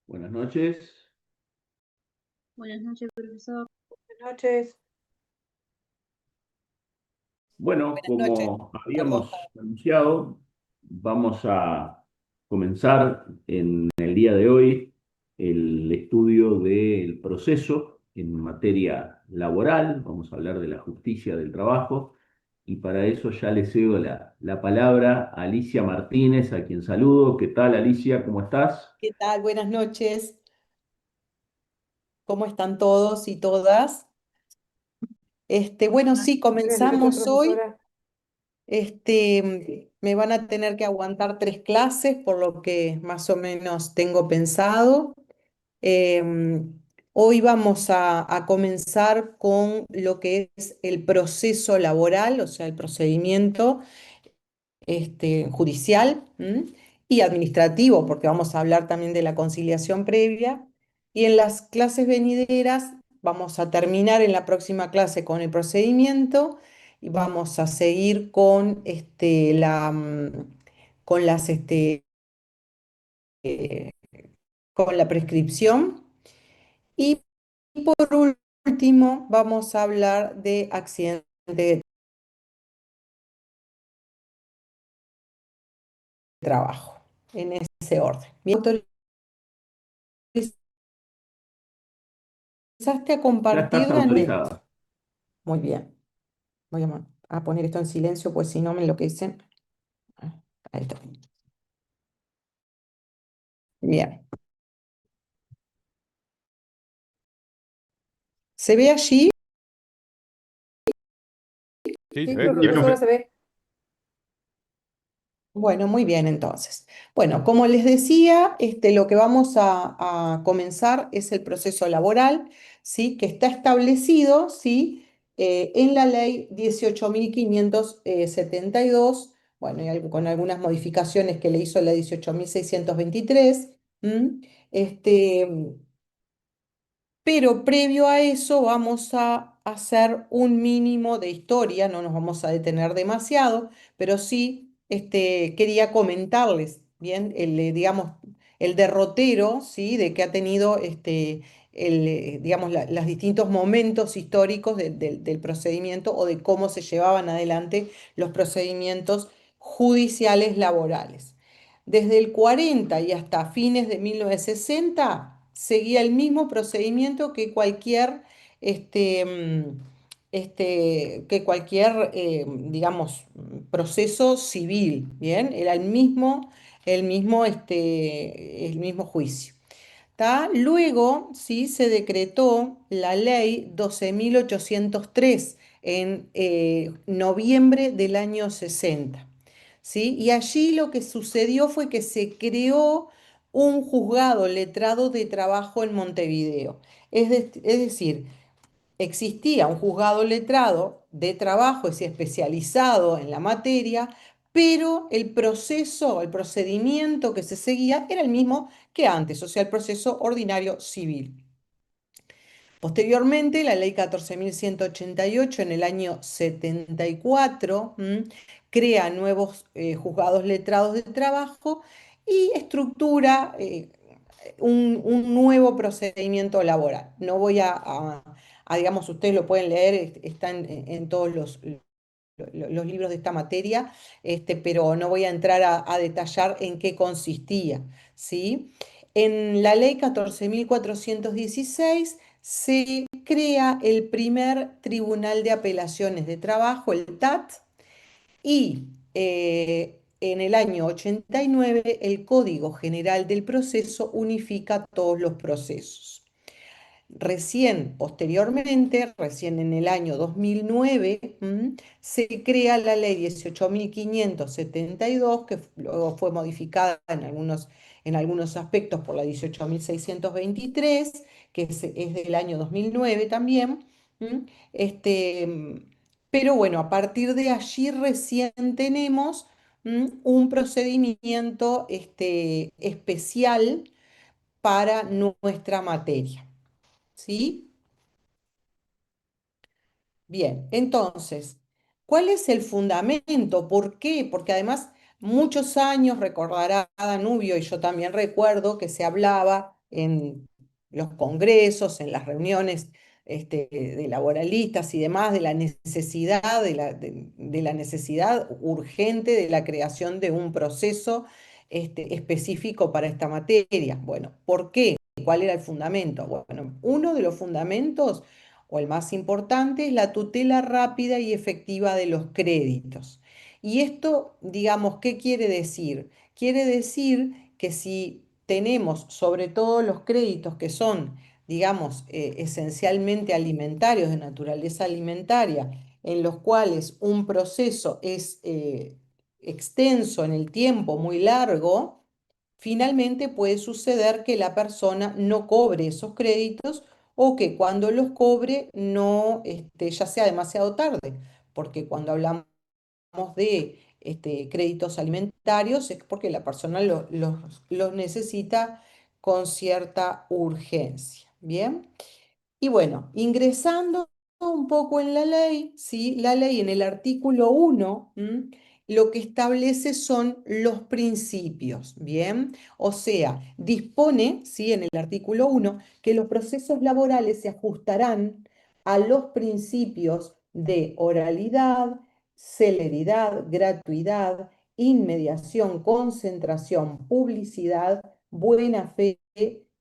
Buenas noches. Buenas noches, profesor. Buenas noches. Bueno, Buenas noches. como Perdón. habíamos anunciado, vamos a comenzar en el día de hoy el estudio del proceso en materia laboral. Vamos a hablar de la justicia del trabajo y para eso ya le cedo la palabra a Alicia Martínez, a quien saludo. ¿Qué tal, Alicia? ¿Cómo estás? ¿Qué tal? Buenas noches. ¿Cómo están todos y todas? Bueno, sí, Excelente, comenzamos hoy. profesora. Me van a tener que aguantar 3 clases, por lo que más o menos tengo pensado. Hoy vamos a comenzar con lo que es el proceso laboral, o sea, el procedimiento judicial, y administrativo, porque vamos a hablar también de la conciliación previa. Y en las clases venideras vamos a terminar en la próxima clase con el procedimiento y vamos a seguir con eh, con la prescripción. Y por último, vamos a hablar de accidente de trabajo, en ese orden. ¿Me autorizaste a Ya estás compartir, Daniel? autorizada. Muy bien. Voy a poner esto en silencio, pues si no me enloquecen. Ah, ahí está. Bien. ¿Se ve allí? Sí, Sí, se ve, profesora, se ve. Bueno, muy bien entonces. Bueno, como les decía, lo que vamos a comenzar es el proceso laboral, ¿sí? Que está establecido, ¿sí? En la ley 18.572, bueno, con algunas modificaciones que le hizo la 18.623. ¿M? Este, Pero previo a eso vamos a hacer un mínimo de historia, no nos vamos a detener demasiado, pero sí quería comentarles, bien, digamos, el derrotero, ¿sí? De que ha tenido digamos, los distintos momentos históricos del procedimiento o de cómo se llevaban adelante los procedimientos judiciales laborales. Desde el 40 y hasta fines de 1960 seguía el mismo procedimiento que digamos, proceso civil, ¿bien? Era el mismo juicio. ¿Tá? Luego, sí, se decretó la ley 12.803 en noviembre del año 60. ¿Sí? Y allí lo que sucedió fue que se creó un juzgado letrado de trabajo en Montevideo. Es decir, existía un juzgado letrado de trabajo, es decir, especializado en la materia, pero el proceso, el procedimiento que se seguía era el mismo que antes, o sea, el proceso ordinario civil. Posteriormente, la ley 14.188 en el año 74 crea nuevos juzgados letrados de trabajo y estructura un nuevo procedimiento laboral. No voy digamos, ustedes lo pueden leer, está en todos los libros de esta materia, pero no voy a entrar a detallar en qué consistía, ¿sí? En la ley 14.416 se crea el primer Tribunal de Apelaciones de Trabajo, el TAT, y en el año 89 el Código General del Proceso unifica todos los procesos. Recién en el año 2009, se crea la ley 18.572, que luego fue modificada en algunos aspectos por la 18.623, que es del año 2009 también. ¿M? Pero bueno, a partir de allí recién tenemos un procedimiento especial para nuestra materia. ¿Sí? Bien, entonces, ¿cuál es el fundamento? ¿Por qué? Porque además muchos años, recordará Danubio, y yo también recuerdo que se hablaba en los congresos, en las reuniones de laboralistas y demás, de la necesidad, de la necesidad urgente de la creación de un proceso específico para esta materia. Bueno, ¿por qué? ¿Cuál era el fundamento? Bueno, uno de los fundamentos, o el más importante, es la tutela rápida y efectiva de los créditos. Y esto, digamos, ¿qué quiere decir? Quiere decir que si tenemos sobre todo los créditos que son, digamos, esencialmente alimentarios, de naturaleza alimentaria, en los cuales un proceso es extenso en el tiempo, muy largo, finalmente puede suceder que la persona no cobre esos créditos o que cuando los cobre no, ya sea demasiado tarde, porque cuando hablamos de créditos alimentarios es porque la persona los necesita con cierta urgencia. Bien. Y bueno, ingresando un poco en la ley, ¿sí? La ley en el artículo 1, lo que establece son los principios, ¿bien? O sea, dispone, ¿sí? En el artículo 1, que los procesos laborales se ajustarán a los principios de oralidad, celeridad, gratuidad, inmediación, concentración, publicidad, buena fe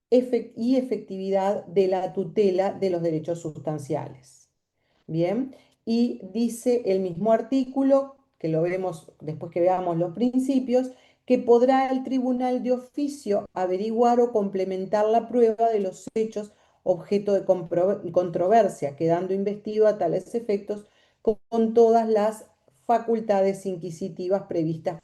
y efectividad de la tutela de los derechos sustanciales. Bien, y dice el mismo artículo, que lo veremos después que veamos los principios, que podrá el tribunal de oficio averiguar o complementar la prueba de los hechos objeto de controversia, quedando investido a tales efectos con todas las facultades inquisitivas previstas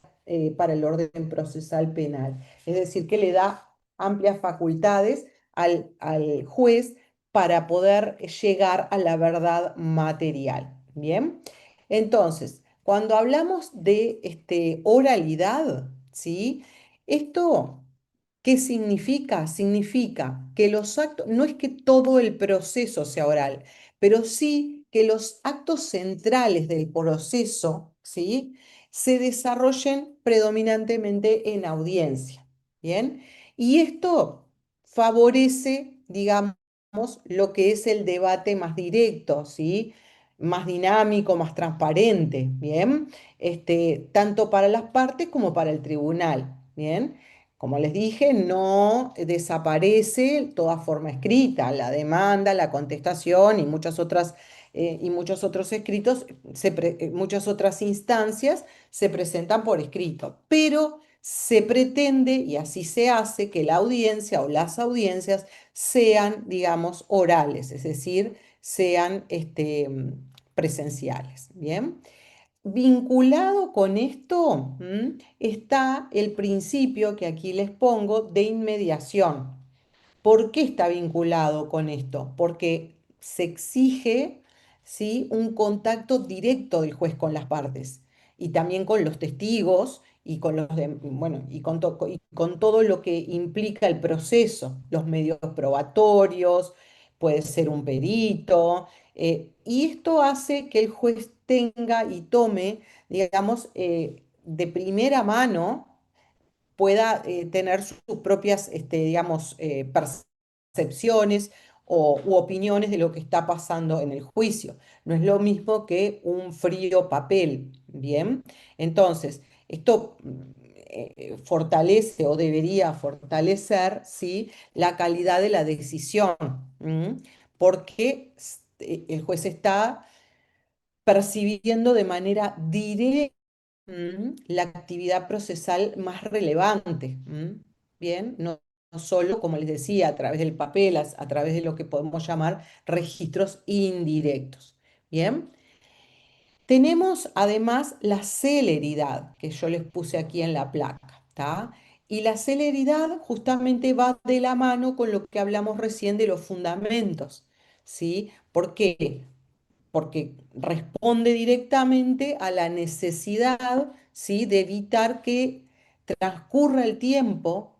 para el orden procesal penal. Es decir, que le da amplias facultades al juez para poder llegar a la verdad material. Bien, entonces, cuando hablamos de oralidad, ¿sí? Esto, ¿qué significa? Significa que los actos, no es que todo el proceso sea oral, pero sí que los actos centrales del proceso, ¿sí? Se desarrollen predominantemente en audiencia. Bien, y esto favorece, digamos, lo que es el debate más directo, ¿sí? Más dinámico, más transparente, ¿bien? Tanto para las partes como para el tribunal, ¿bien? Como les dije, no desaparece toda forma escrita, la demanda, la contestación y muchos otros escritos, muchas otras instancias se presentan por escrito, pero se pretende, y así se hace, que la audiencia o las audiencias sean, digamos, orales, es decir, sean presenciales. Bien. Vinculado con esto, está el principio que aquí les pongo de inmediación. ¿Por qué está vinculado con esto? Porque se exige, ¿sí? Un contacto directo del juez con las partes y también con los testigos y con bueno, y con todo lo que implica el proceso, los medios probatorios, puede ser un perito, y esto hace que el juez tenga y tome, digamos, de primera mano pueda tener sus propias, digamos, percepciones u opiniones de lo que está pasando en el juicio. No es lo mismo que un frío papel, ¿bien? Entonces, esto fortalece o debería fortalecer, ¿sí? La calidad de la decisión, porque el juez está percibiendo de manera directa la actividad procesal más relevante. Bien, no solo, como les decía, a través del papel, a través de lo que podemos llamar registros indirectos. Bien, tenemos además la celeridad, que yo les puse aquí en la placa, ¿tá? Y la celeridad justamente va de la mano con lo que hablamos recién de los fundamentos, ¿sí? ¿Por qué? Porque responde directamente a la necesidad, ¿sí? De evitar que transcurra el tiempo,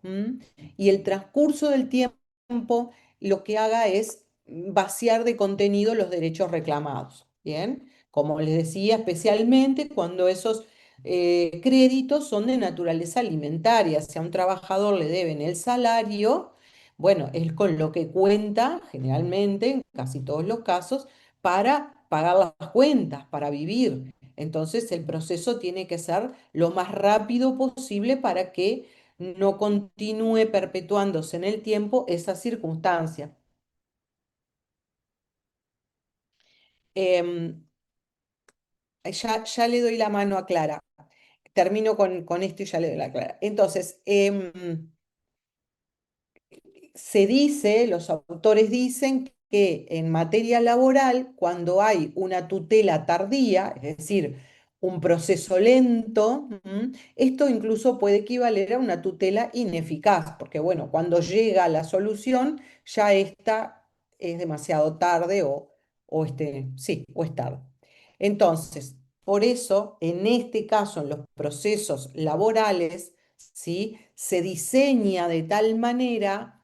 y el transcurso del tiempo lo que haga es vaciar de contenido los derechos reclamados. Bien, como les decía, especialmente cuando esos créditos son de naturaleza alimentaria. Si a un trabajador le deben el salario, Bueno, es con lo que cuenta generalmente, en casi todos los casos, para pagar las cuentas, para vivir. Entonces el proceso tiene que ser lo más rápido posible para que no continúe perpetuándose en el tiempo esa circunstancia. Em, ya le doy la mano a Clara. Termino con esto y ya le doy la Clara. Entonces, se dice, los autores dicen que en materia laboral, cuando hay una tutela tardía, es decir, un proceso lento, esto incluso puede equivaler a una tutela ineficaz, porque bueno, cuando llega la solución, ya esta es demasiado tarde sí, o es tarde. Entonces, por eso, en este caso, en los procesos laborales, ¿sí? Se diseña de tal manera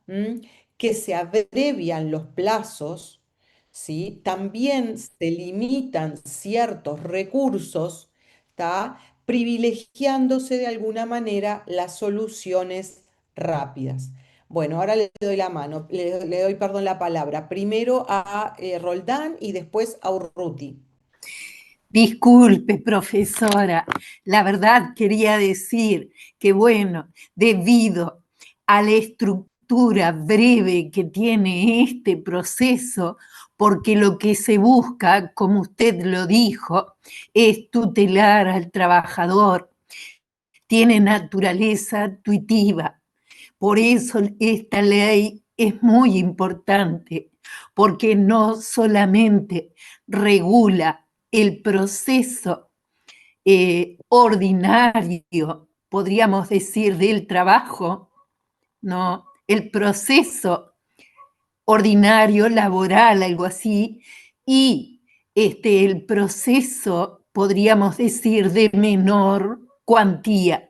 que se abrevian los plazos, ¿sí? También se limitan ciertos recursos, ¿tá? Privilegiándose de alguna manera las soluciones rápidas. Bueno, ahora le doy la mano, le doy, perdón, la palabra. Primero a Roldán y después a Urruti. Disculpe, profesora, la verdad quería decir que, bueno, debido a la estructura breve que tiene este proceso, porque lo que se busca, como usted lo dijo, es tutelar al trabajador, tiene naturaleza tuitiva. Por eso esta ley es muy importante, porque no solamente regula el proceso ordinario, podríamos decir, del trabajo, ¿no? El proceso ordinario, laboral, algo así, y el proceso, podríamos decir, de menor cuantía.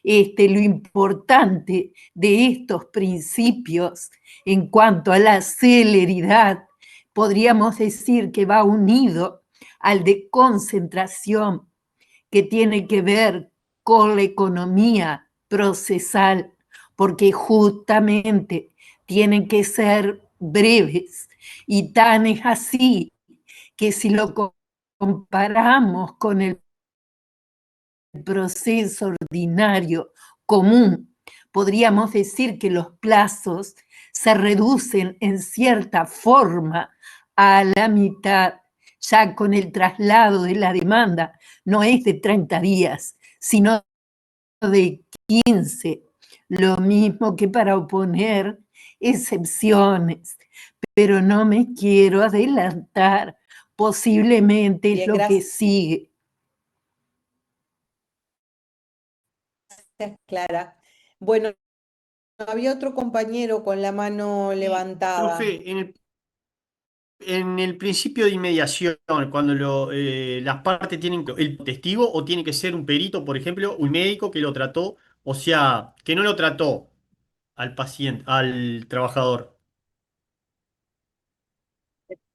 Lo importante de estos principios en cuanto a la celeridad, podríamos decir que va unido al de concentración, que tiene que ver con la economía procesal, porque justamente tienen que ser breves y tan es así que si lo comparamos con el proceso ordinario común, podríamos decir que los plazos se reducen en cierta forma a la mitad, ya con el traslado de la demanda, no es de 30 días, sino de 15, lo mismo que para oponer excepciones, pero no me quiero adelantar, posiblemente es Bien, lo que gracias, sigue. Clara. Bueno, había otro compañero con la mano Y, levantada. profe, en el principio de inmediación, cuando las partes tienen el testigo o tiene que ser un perito, por ejemplo, un médico que lo trató, o sea, que no lo trató al paciente, al trabajador.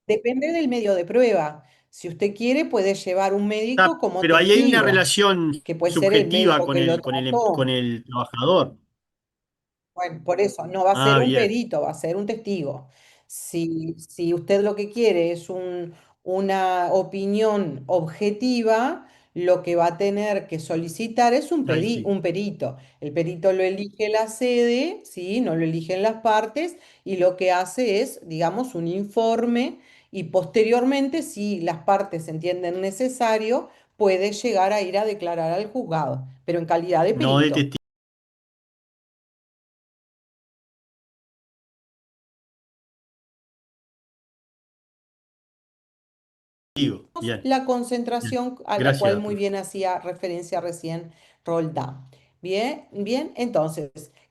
Depende del medio de prueba. Si usted quiere, puede llevar un Ah, médico como pero ahí hay una testigo, relación que puede ser el subjetiva médico que lo con trató. el trabajador. Bueno, por eso, no va a ser Ah, un bien. perito, va a ser un testigo. Si usted lo que quiere es una opinión objetiva, lo que va a tener que solicitar es Ahí sí. un perito. El perito lo elige la sede, ¿sí? No lo eligen las partes, y lo que hace es, digamos, un informe y posteriormente, si las partes entienden necesario, puede llegar a ir a declarar al juzgado, pero en calidad de No de perito. testigo. Bien. La Bien. concentración a la cual Gracias, muy profe. bien hacía referencia recién Roldán. Bien, bien, entonces,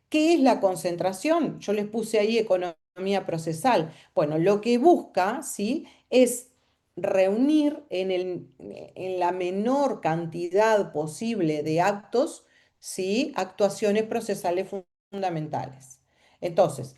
¿qué es la concentración? Yo les puse ahí economía procesal. Bueno, lo que busca, ¿sí? Es reunir en la menor cantidad posible de actos, ¿sí? Actuaciones procesales fundamentales. Entonces,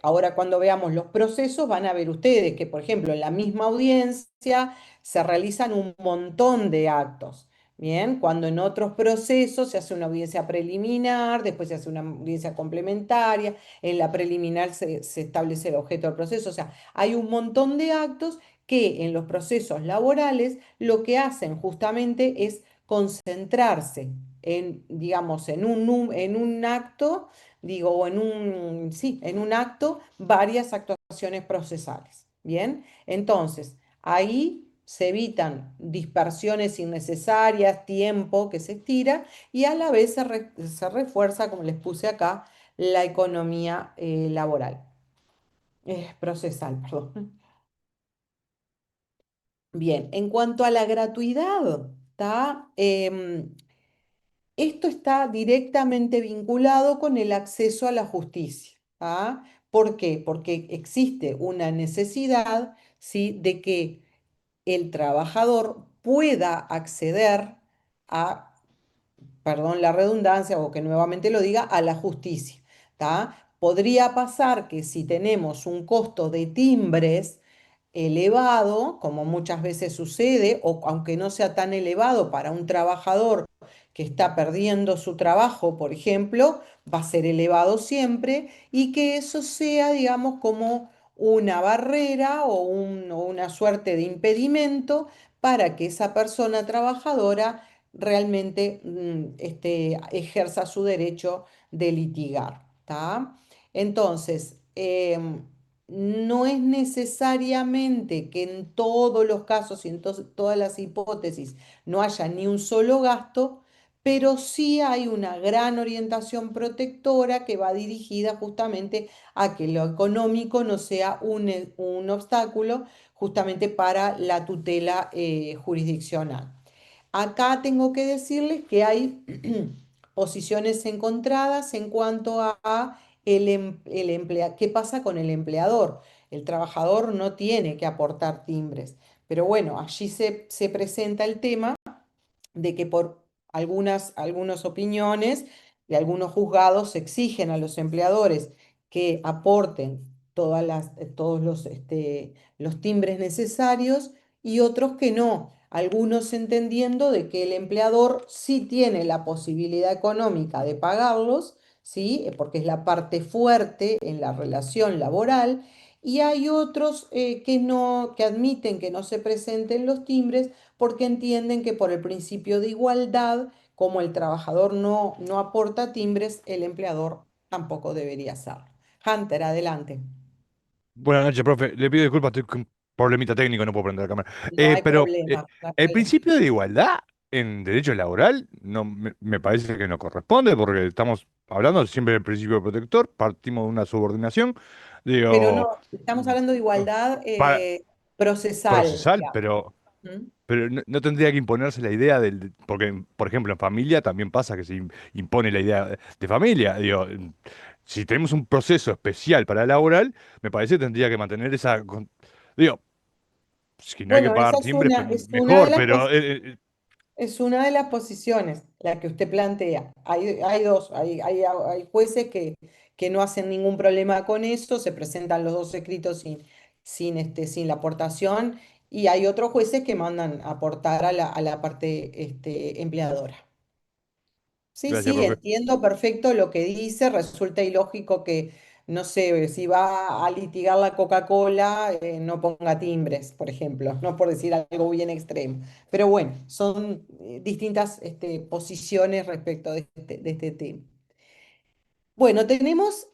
ahora cuando veamos los procesos van a ver ustedes que, por ejemplo, en la misma audiencia se realizan un montón de actos. Bien, cuando en otros procesos se hace una audiencia preliminar, después se hace una audiencia complementaria, en la preliminar se establece el objeto del proceso, o sea, hay un montón de actos que en los procesos laborales lo que hacen justamente es concentrarse en, digamos, en un acto, digo, o en un, sí, en un acto, varias actuaciones procesales. Bien, entonces, ahí se evitan dispersiones innecesarias, tiempo que se estira y a la vez se refuerza, como les puse acá, la economía laboral, procesal, perdón. Bien, en cuanto a la gratuidad, ¿tá? Esto está directamente vinculado con el acceso a la justicia. ¿Tá? ¿Por qué? Porque existe una necesidad, ¿sí?, de que el trabajador pueda acceder a, perdón la redundancia, o que nuevamente lo diga, a la justicia. ¿Tá? Podría pasar que si tenemos un costo de timbres elevado, como muchas veces sucede, o aunque no sea tan elevado para un trabajador que está perdiendo su trabajo, por ejemplo, va a ser elevado siempre y que eso sea, digamos, como una barrera o una suerte de impedimento para que esa persona trabajadora realmente ejerza su derecho de litigar. ¿Tá? Entonces, no es necesariamente que en todos los casos y en todas las hipótesis no haya ni un solo gasto, pero sí hay una gran orientación protectora que va dirigida justamente a que lo económico no sea un obstáculo justamente para la tutela jurisdiccional. Acá tengo que decirles que hay posiciones encontradas en cuanto a qué pasa con el empleador. El trabajador no tiene que aportar timbres, pero bueno, allí se presenta el tema de que por algunas opiniones de algunos juzgados se exigen a los empleadores que aporten todos los timbres necesarios y otros que no. Algunos entendiendo de que el empleador sí tiene la posibilidad económica de pagarlos, ¿sí? Porque es la parte fuerte en la relación laboral, y hay otros que no, que admiten que no se presenten los timbres porque entienden que por el principio de igualdad, como el trabajador no aporta timbres, el empleador tampoco debería hacerlo. Hunter, adelante. Buenas noches, profe. Le pido disculpas, estoy con un problemita técnico, no puedo prender la cámara. No hay Pero problema, no hay el problema. principio de igualdad en derecho laboral no me parece que no corresponde porque estamos hablando siempre del principio protector, partimos de una subordinación, Pero digo, no, estamos hablando de igualdad para, procesal, procesal, digamos. ¿Mm? pero no tendría que imponerse la idea porque, por ejemplo, en familia también pasa que se impone la idea de familia. Digo, si tenemos un proceso especial para laboral, me parece que tendría que mantener esa. Digo, si no hay que Bueno, esa pagar timbres, pues mejor, pero es una de las posiciones, la que usted plantea. Hay dos, hay jueces que no hacen ningún problema con eso, se presentan los dos escritos sin la aportación, y hay otros jueces que mandan aportar a la parte empleadora. Sí, gracias, sí, profe. entiendo perfecto lo que dice. Resulta ilógico que, no sé, si va a litigar la Coca-Cola, no ponga timbres, por ejemplo, no por decir algo bien extremo. Pero bueno, son distintas posiciones respecto de este tema. Bueno, tenemos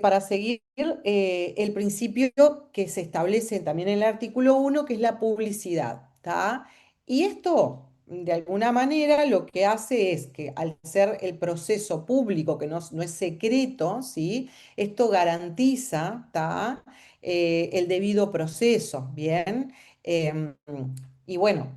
para seguir el principio que se establece también en el artículo 1, que es la publicidad, ¿tá? Y esto, de alguna manera, lo que hace es que al ser el proceso público, que no es secreto, ¿sí? Esto garantiza, ¿tá? El debido proceso, ¿bien? Em, y bueno,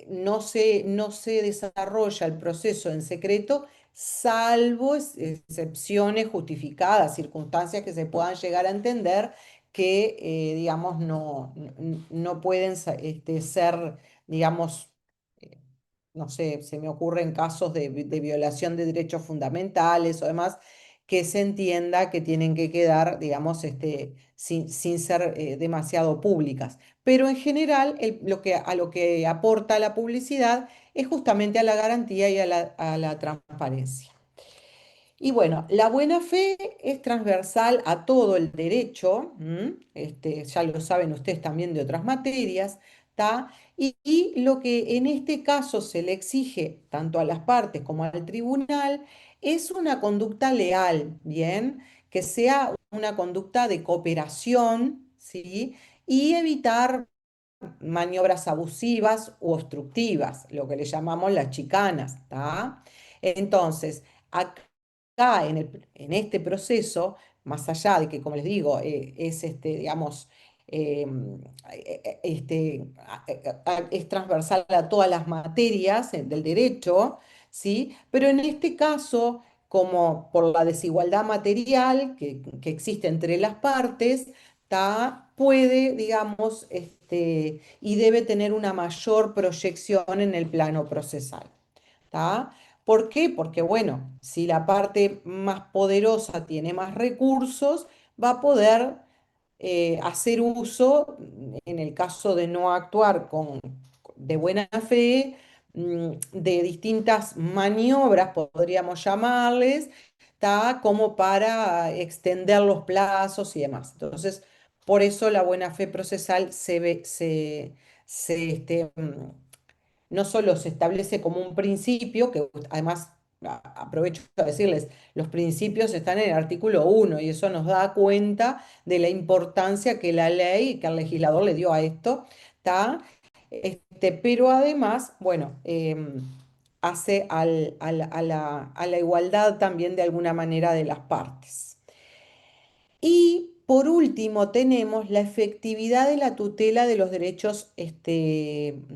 no se desarrolla el proceso en secreto salvo excepciones justificadas, circunstancias que se puedan llegar a entender que, digamos, no pueden ser, digamos, eh, no sé, se me ocurren casos de violación de derechos fundamentales o demás, que se entienda que tienen que quedar, digamos, sin ser demasiado públicas. Pero en general, a lo que aporta la publicidad es justamente a la garantía y a la transparencia. Y bueno, la buena fe es transversal a todo el derecho, ya lo saben ustedes también de otras materias, ¿tá? Y lo que en este caso se le exige tanto a las partes como al tribunal es una conducta leal, ¿bien? Que sea una conducta de cooperación, ¿sí? Y evitar maniobras abusivas u obstructivas, lo que le llamamos las chicanas, ¿tá? Entonces, acá en este proceso, más allá de que, como les digo, es digamos, es transversal a todas las materias del derecho, ¿sí? Pero en este caso, como por la desigualdad material que existe entre las partes, puede, digamos, y debe tener una mayor proyección en el plano procesal. ¿Tá? ¿Por qué? Porque, bueno, si la parte más poderosa tiene más recursos, va a poder hacer uso, en el caso de no actuar de buena fe, de distintas maniobras, podríamos llamarles, ¿tá? Como para extender los plazos y demás. Entonces, por eso la buena fe procesal se, no solo se establece como un principio, que además aprovecho para decirles, los principios están en el artículo 1 y eso nos da cuenta de la importancia que la ley, que el legislador le dio a esto, ¿tá? Pero además, bueno, hace a la igualdad también de alguna manera de las partes. Y por último, tenemos la efectividad de la tutela de los derechos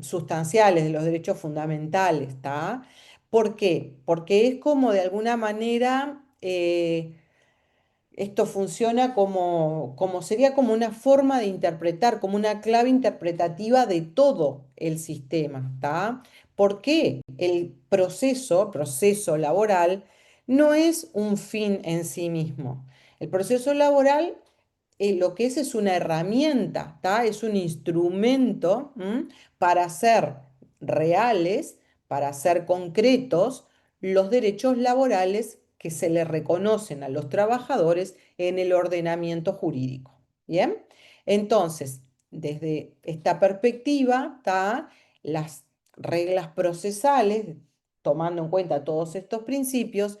sustanciales, de los derechos fundamentales, ¿está? ¿Por qué? Porque es como de alguna manera esto funciona como sería como una forma de interpretar, como una clave interpretativa de todo el sistema, ¿está? Porque el proceso laboral, no es un fin en sí mismo. El proceso laboral lo que es una herramienta, ¿tá? Es un instrumento, para hacer reales, para hacer concretos los derechos laborales que se le reconocen a los trabajadores en el ordenamiento jurídico. ¿Bien? Entonces, desde esta perspectiva, ¿tá? Las reglas procesales, tomando en cuenta todos estos principios,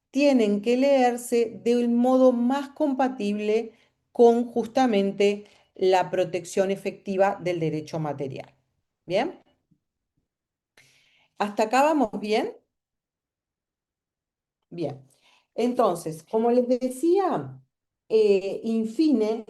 tienen que leerse del modo más compatible con justamente la protección efectiva del derecho material. ¿Bien? ¿Hasta acá vamos bien? Bien. Entonces, como les decía, infine,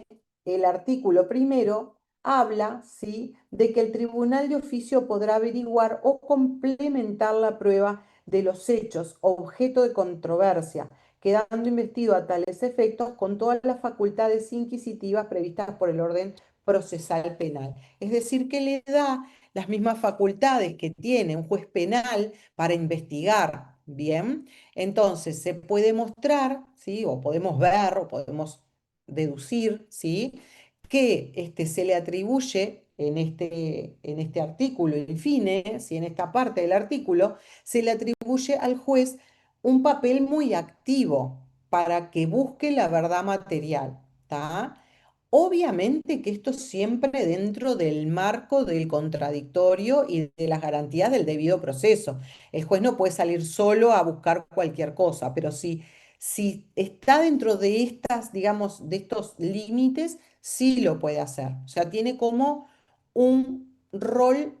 el artículo primero habla, ¿sí?, de que el tribunal de oficio podrá averiguar o complementar la prueba de los hechos objeto de controversia, quedando investido a tales efectos con todas las facultades inquisitivas previstas por el orden procesal penal. Es decir, que le da las mismas facultades que tiene un juez penal para investigar, ¿bien? Entonces, se puede mostrar, ¿sí? O podemos ver, o podemos deducir, ¿sí?, que se le atribuye en este artículo, in fine, ¿sí?, en esta parte del artículo, se le atribuye al juez un papel muy activo para que busque la verdad material, ¿tá? Obviamente que esto siempre dentro del marco del contradictorio y de las garantías del debido proceso. El juez no puede salir solo a buscar cualquier cosa, pero si está dentro de estas, digamos, de estos límites, sí lo puede hacer. O sea, tiene como un rol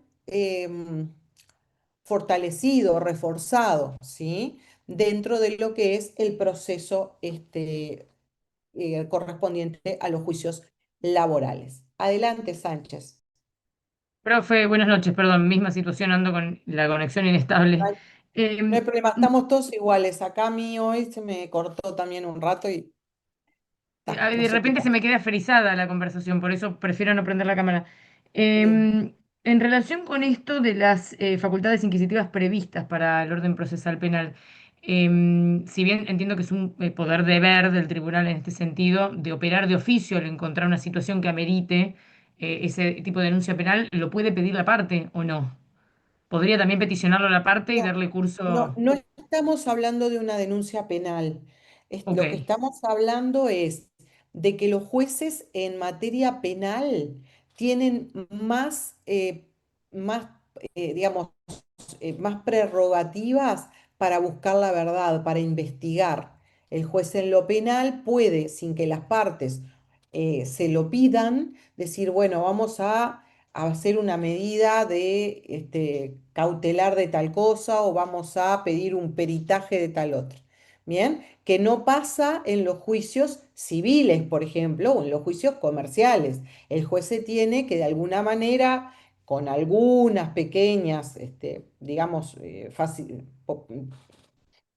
fortalecido, reforzado, ¿sí? Dentro de lo que es el proceso correspondiente a los juicios laborales. Adelante, Sánchez. Profe, buenas noches, perdón, misma situación, ando con la conexión inestable. Ay, no hay problema, Mm, estamos todos iguales. Acá a mí hoy se me cortó también un rato y no De sé qué repente se pasa. me queda frisada la conversación, por eso prefiero no prender la cámara. Sí. Em, En relación con esto de las facultades inquisitivas previstas para el orden procesal penal, si bien entiendo que es un poder deber del tribunal en este sentido de operar de oficio al encontrar una situación que amerite ese tipo de denuncia penal, ¿lo puede pedir la parte o no? ¿Podría también peticionarlo a la parte y No, darle no, curso? no estamos hablando de una denuncia penal. Ok, Lo que estamos hablando es de que los jueces en materia penal tienen más digamos, más prerrogativas para buscar la verdad, para investigar. El juez en lo penal puede, sin que las partes se lo pidan, decir, bueno, vamos a hacer una medida de cautelar de tal cosa o vamos a pedir un peritaje de tal otra. Bien, que no pasa en los juicios civiles, por ejemplo, o en los juicios comerciales. El juez se tiene que de alguna manera, con algunas pequeñas, digamos,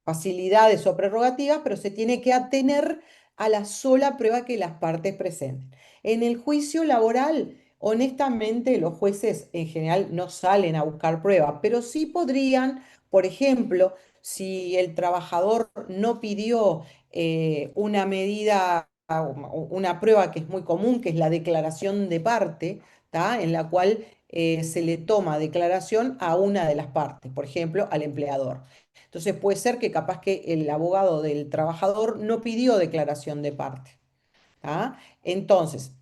facilidades o prerrogativas, pero se tiene que atener a la sola prueba que las partes presenten. En el juicio laboral, honestamente, los jueces en general no salen a buscar pruebas, pero sí podrían, por ejemplo, si el trabajador no pidió una medida, una prueba que es muy común, que es la declaración de parte, ¿tá? En la cual se le toma declaración a una de las partes, por ejemplo, al empleador. Entonces puede ser que capaz que el abogado del trabajador no pidió declaración de parte. ¿Ah? Entonces,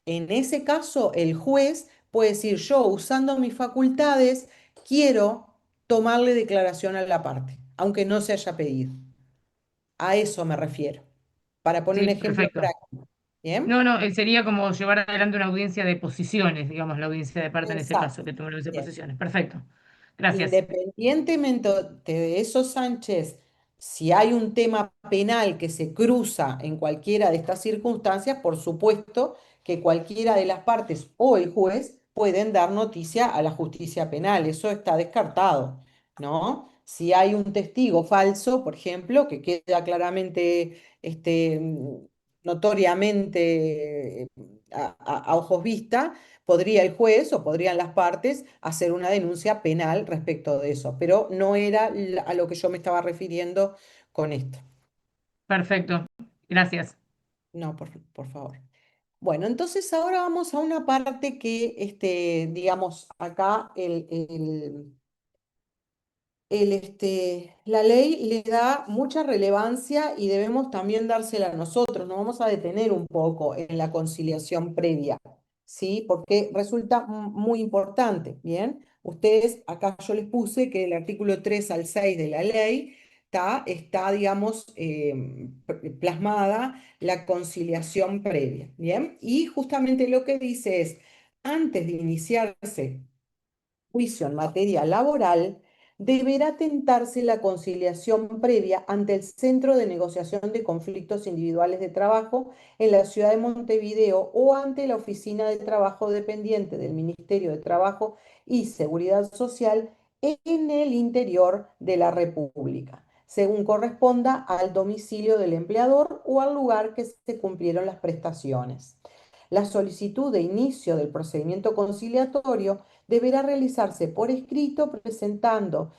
en ese caso, el juez puede decir, yo usando mis facultades, quiero tomarle declaración a la parte, aunque no se haya pedido. A eso me refiero, para poner un sí, ejemplo perfecto. práctico. ¿Bien? No, no, sería como llevar adelante una audiencia de posiciones, digamos, la audiencia de parte en ese Exacto. caso, que tome una audiencia de Bien. posiciones. Perfecto. Gracias. Independientemente de eso, Sánchez, si hay un tema penal que se cruza en cualquiera de estas circunstancias, por supuesto que cualquiera de las partes o el juez pueden dar noticia a la justicia penal. Eso está descartado, ¿no? Si hay un testigo falso, por ejemplo, que queda claramente, notoriamente a ojos vista, podría el juez o podrían las partes hacer una denuncia penal respecto de eso, pero no era a lo que yo me estaba refiriendo con esto. Perfecto. Gracias. No, por favor. Bueno, entonces ahora vamos a una parte que, digamos, acá la ley le da mucha relevancia y debemos también dársela a nosotros. Nos vamos a detener un poco en la conciliación previa, ¿sí? Porque resulta muy importante, ¿bien? Ustedes, acá yo les puse que el artículo 3 al 6 de la ley está digamos, plasmada la conciliación previa, ¿bien? Y justamente lo que dice es, antes de iniciarse juicio en materia laboral, deberá tentarse la conciliación previa ante el Centro de Negociación de Conflictos Individuales de Trabajo en la ciudad de Montevideo o ante la Oficina de Trabajo dependiente del Ministerio de Trabajo y Seguridad Social en el interior de la República, según corresponda al domicilio del empleador o al lugar que se cumplieron las prestaciones. La solicitud de inicio del procedimiento conciliatorio deberá realizarse por escrito presentado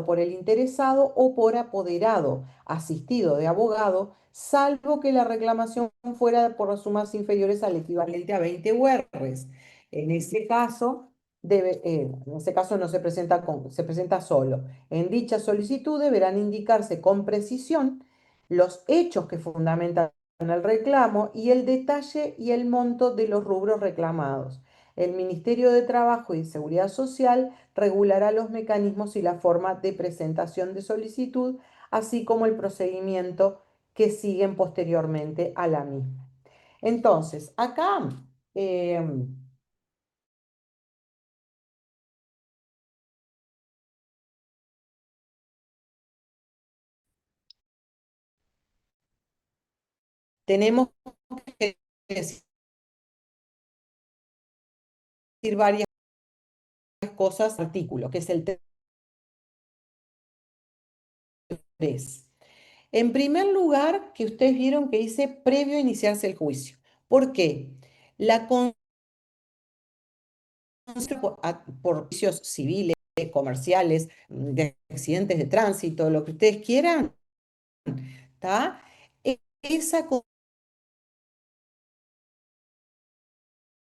por el interesado o por apoderado, asistido de abogado, salvo que la reclamación fuera por sumas inferiores al equivalente a 20 URs. En ese caso, en ese caso no se presenta se presenta solo. En dicha solicitud deberán indicarse con precisión los hechos que fundamentan el reclamo y el detalle y el monto de los rubros reclamados. El Ministerio de Trabajo y Seguridad Social regulará los mecanismos y la forma de presentación de solicitud, así como el procedimiento que siguen posteriormente a la misma. Entonces, acá tenemos que decir varias cosas, artículo, que es el 3. En primer lugar, que ustedes vieron que dice previo a iniciarse el juicio. ¿Por qué? La por juicios civiles, comerciales, de accidentes de tránsito, lo que ustedes quieran, ¿tá? Esa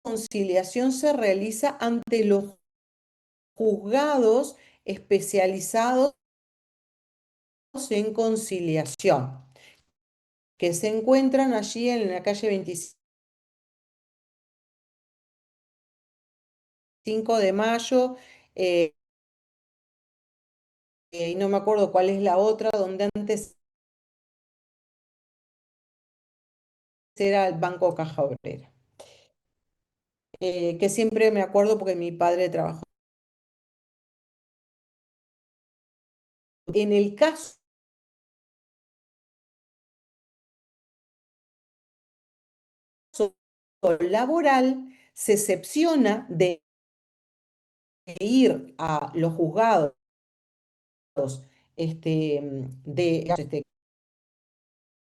conciliación se realiza ante los juzgados especializados en conciliación, que se encuentran allí en la calle 25 de Mayo, y no me acuerdo cuál es la otra, donde antes era el Banco Caja Obrera, que siempre me acuerdo porque mi padre trabajó. En el caso laboral, se excepciona de ir a los juzgados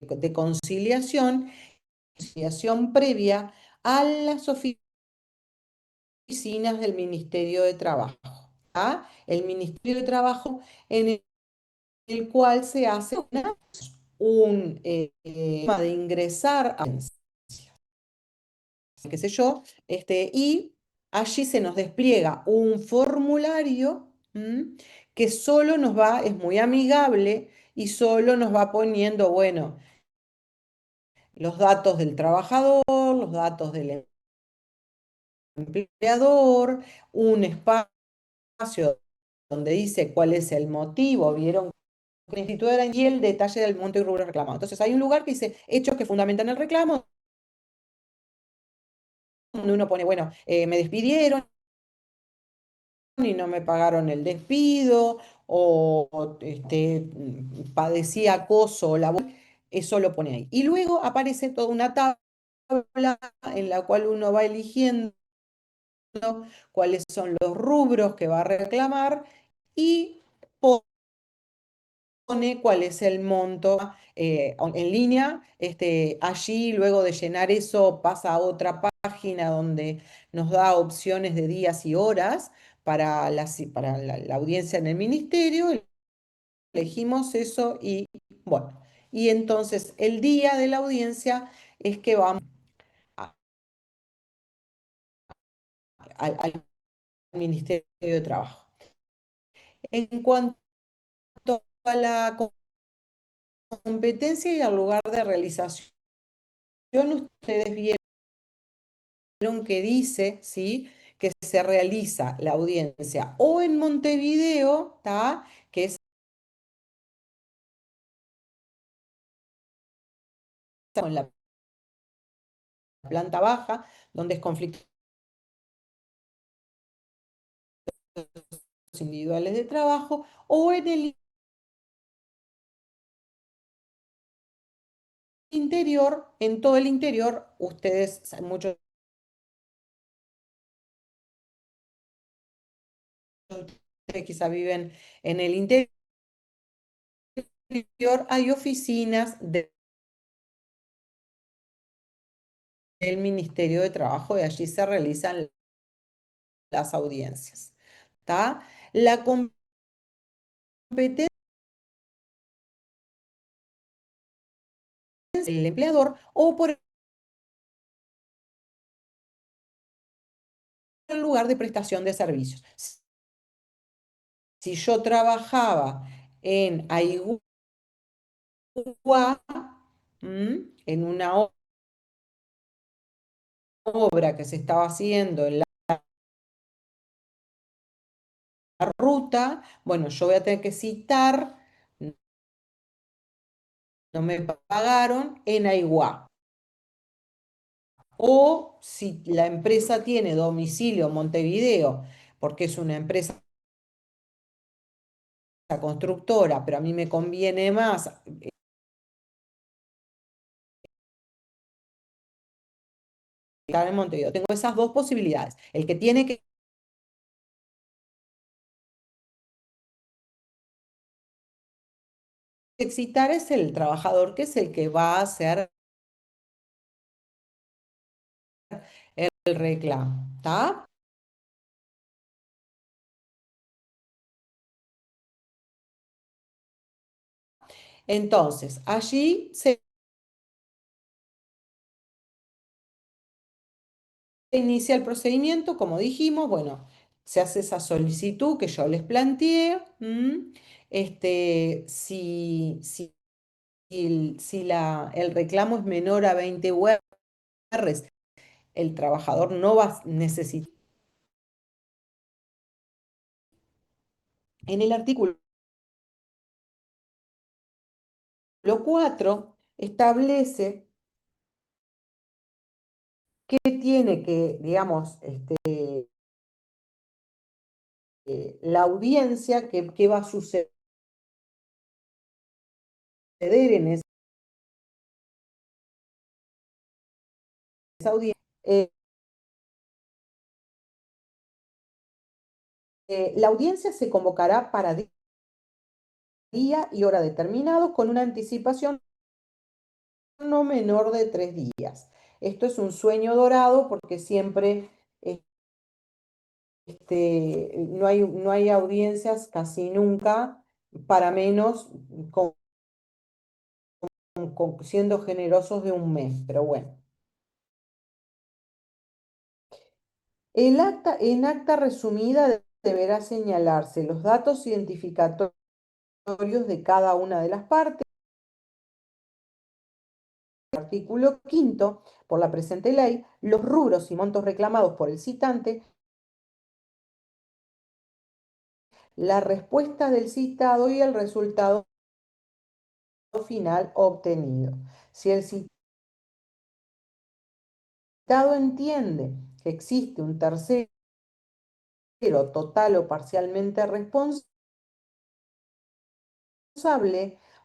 de conciliación previa a las oficinas del Ministerio de Trabajo. ¿Ah? El Ministerio de Trabajo en el cual se hace un tema de ingresar a qué sé yo, y allí se nos despliega un formulario que solo nos va, es muy amigable y solo nos va poniendo, bueno, los datos del trabajador, los datos del empleador, un espacio donde dice cuál es el motivo, vieron que y el detalle del monto y rubro reclamado. Entonces hay un lugar que dice hechos que fundamentan el reclamo, donde uno pone, bueno, me despidieron y no me pagaron el despido, o padecí acoso laboral, eso lo pone ahí. Y luego aparece toda una tabla en la cual uno va eligiendo cuáles son los rubros que va a reclamar y pone cuál es el monto en línea. Allí, luego de llenar eso, pasa a otra página donde nos da opciones de días y horas para la audiencia en el ministerio. Elegimos eso y bueno, y entonces el día de la audiencia es que vamos a- al Ministerio de Trabajo. En cuanto a la competencia y al lugar de realización, ustedes vieron que dice, ¿sí?, que se realiza la audiencia o en Montevideo, ¿tá?, que es en la planta baja, donde es conflicto individuales de trabajo, o en el interior, en todo el interior, ustedes, muchos de ustedes quizá viven en el interior, hay oficinas del Ministerio de Trabajo y allí se realizan las audiencias. ¿Está? La competencia del empleador o por el lugar de prestación de servicios. Si yo trabajaba en Aigua, en una obra que se estaba haciendo en la ruta, bueno, yo voy a tener que citar, no me pagaron, en Aigua. O si la empresa tiene domicilio en Montevideo, porque es una empresa constructora, pero a mí me conviene más estar en Montevideo. Tengo esas dos posibilidades. El que tiene que excitar es el trabajador, que es el que va a hacer el reclamo, ¿está? Entonces, allí se inicia el procedimiento, como dijimos, bueno, se hace esa solicitud que yo les planteé. Si el reclamo es menor a 20 URs, el trabajador no va a necesitar. En el artículo 4 establece que tiene que, digamos, la audiencia, qué va a suceder en esa audiencia. La audiencia se convocará para día y hora determinados con una anticipación no menor de 3 días. Esto es un sueño dorado porque siempre no hay audiencias casi nunca para menos, siendo generosos, de un mes, pero bueno. En acta resumida deberá señalarse los datos identificatorios de cada una de las partes. Artículo 5 por la presente ley, los rubros y montos reclamados por el citante, la respuesta del citado y el resultado final obtenido. Si el citado entiende que existe un tercero total o parcialmente responsable,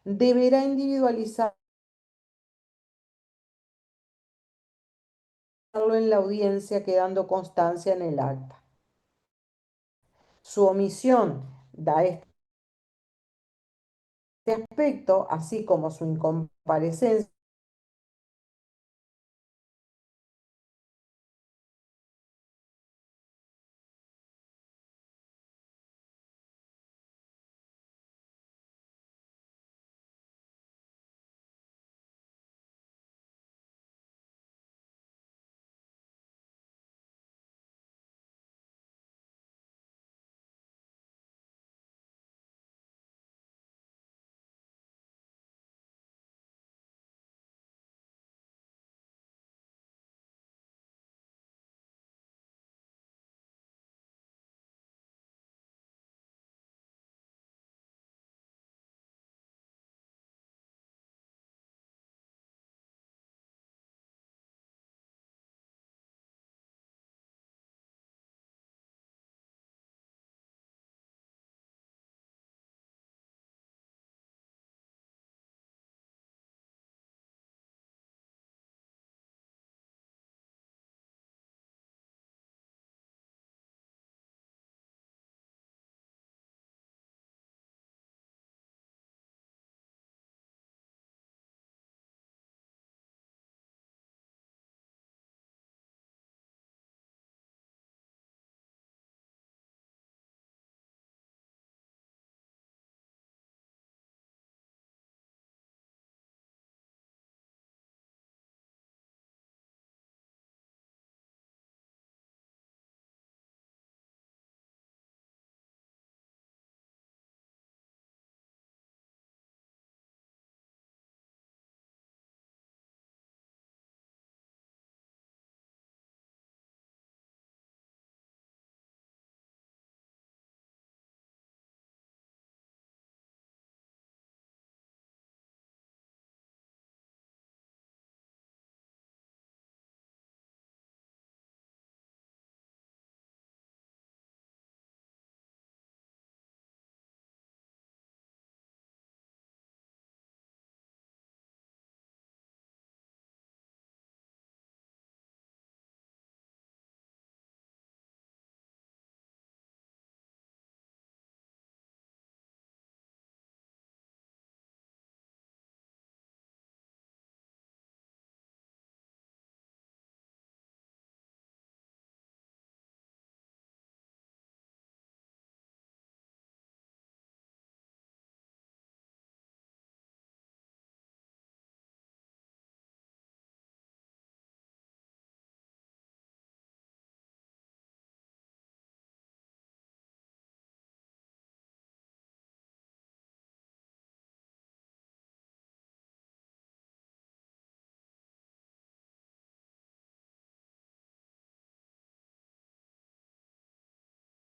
deberá individualizarlo en la audiencia, quedando constancia en el acta. Su omisión da este aspecto, así como su incomparecencia